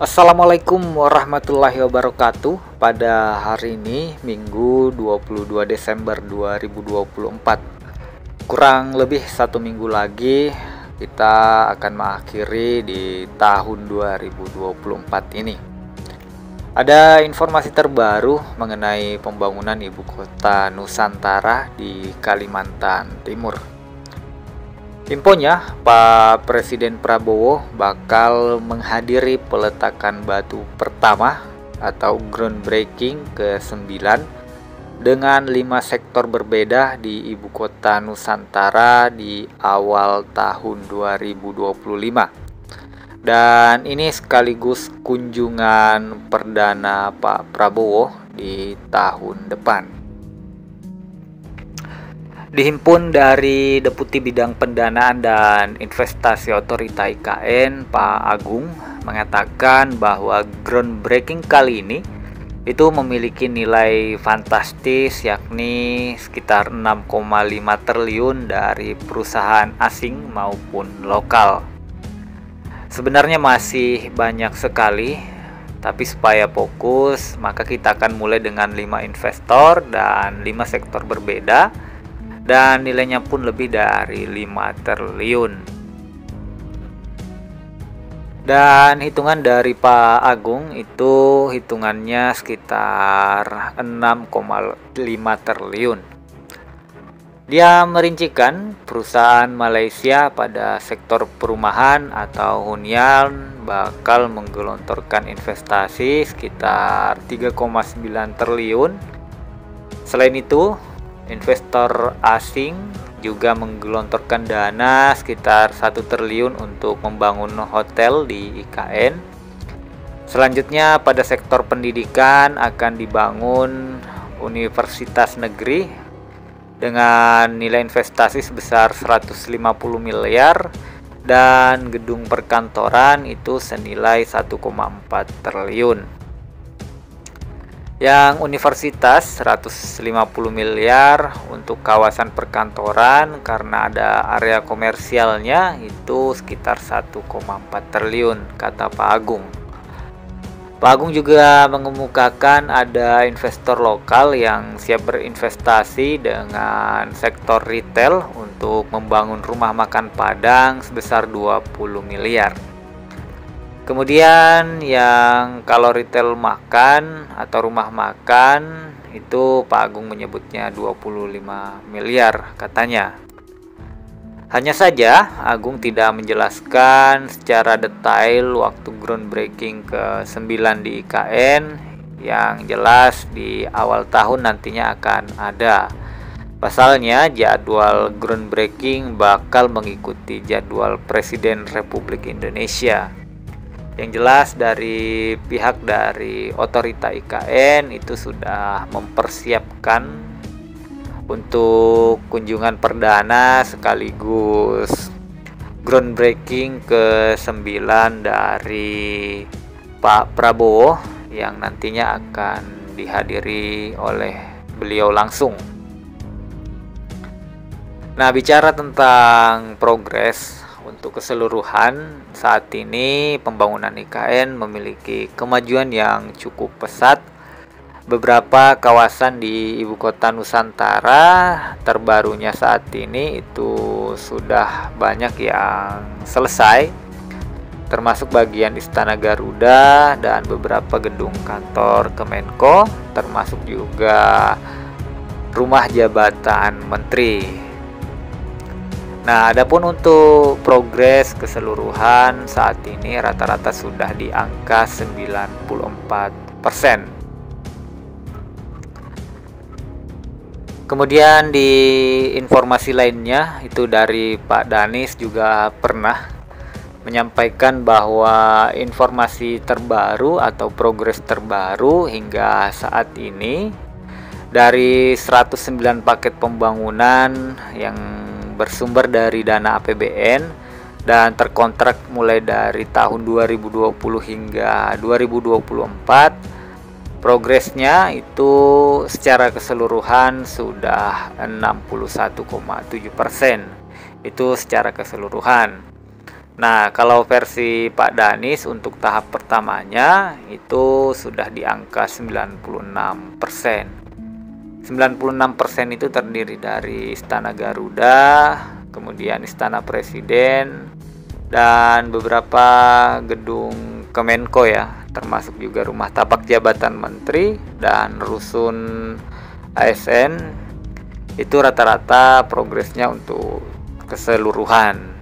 Assalamualaikum warahmatullahi wabarakatuh. Pada hari ini Minggu 22 Desember 2024, kurang lebih satu minggu lagi kita akan mengakhiri di tahun 2024 ini. Ada informasi terbaru mengenai pembangunan ibu kota Nusantara di Kalimantan Timur. Infonya, Pak Presiden Prabowo bakal menghadiri peletakan batu pertama atau groundbreaking ke-9 dengan 5 sektor berbeda di ibu kota Nusantara di awal tahun 2025. Dan ini sekaligus kunjungan perdana Pak Prabowo di tahun depan. Dihimpun dari Deputi Bidang Pendanaan dan Investasi Otorita IKN, Pak Agung, mengatakan bahwa groundbreaking kali ini itu memiliki nilai fantastis, yakni sekitar 6,5 triliun dari perusahaan asing maupun lokal. Sebenarnya masih banyak sekali, tapi supaya fokus, maka kita akan mulai dengan 5 investor dan 5 sektor berbeda, dan nilainya pun lebih dari 5 triliun. Dan hitungan dari Pak Agung itu hitungannya sekitar 6,5 triliun. Dia merincikan perusahaan Malaysia pada sektor perumahan atau hunian bakal menggelontorkan investasi sekitar 3,9 triliun. Selain itu, investor asing juga menggelontorkan dana sekitar 1 triliun untuk membangun hotel di IKN. Selanjutnya, pada sektor pendidikan akan dibangun universitas negeri dengan nilai investasi sebesar 150 miliar dan gedung perkantoran itu senilai 1,4 triliun. Yang universitas 150 miliar untuk kawasan perkantoran karena ada area komersialnya itu sekitar 1,4 triliun, kata Pak Agung. Pak Agung juga mengemukakan ada investor lokal yang siap berinvestasi dengan sektor retail untuk membangun rumah makan Padang sebesar 20 miliar. Kemudian yang kalau retail makan atau rumah makan itu Pak Agung menyebutnya 25 miliar katanya. Hanya saja Agung tidak menjelaskan secara detail waktu groundbreaking ke-9 di IKN. Yang jelas di awal tahun nantinya akan ada. Pasalnya jadwal groundbreaking bakal mengikuti jadwal Presiden Republik Indonesia. Yang jelas dari pihak dari Otorita IKN itu sudah mempersiapkan untuk kunjungan perdana sekaligus groundbreaking ke-9 dari Pak Prabowo yang nantinya akan dihadiri oleh beliau langsung. Nah, bicara tentang progres untuk keseluruhan, saat ini pembangunan IKN memiliki kemajuan yang cukup pesat. Beberapa kawasan di ibu kota Nusantara terbarunya saat ini itu sudah banyak yang selesai, termasuk bagian Istana Garuda dan beberapa gedung kantor Kemenko, termasuk juga rumah jabatan menteri. Nah, adapun untuk progres keseluruhan saat ini rata-rata sudah di angka 94%. Kemudian di informasi lainnya itu dari Pak Danis juga pernah menyampaikan bahwa informasi terbaru atau progres terbaru hingga saat ini dari 109 paket pembangunan yang bersumber dari dana APBN dan terkontrak mulai dari tahun 2020 hingga 2024, progresnya itu secara keseluruhan sudah 61,7%. Itu secara keseluruhan. Nah, kalau versi Pak Danis untuk tahap pertamanya itu sudah di angka 96%. 96% itu terdiri dari Istana Garuda, kemudian Istana Presiden, dan beberapa gedung Kemenko ya, termasuk juga rumah tapak jabatan menteri dan rusun ASN. Itu rata-rata progresnya untuk keseluruhan.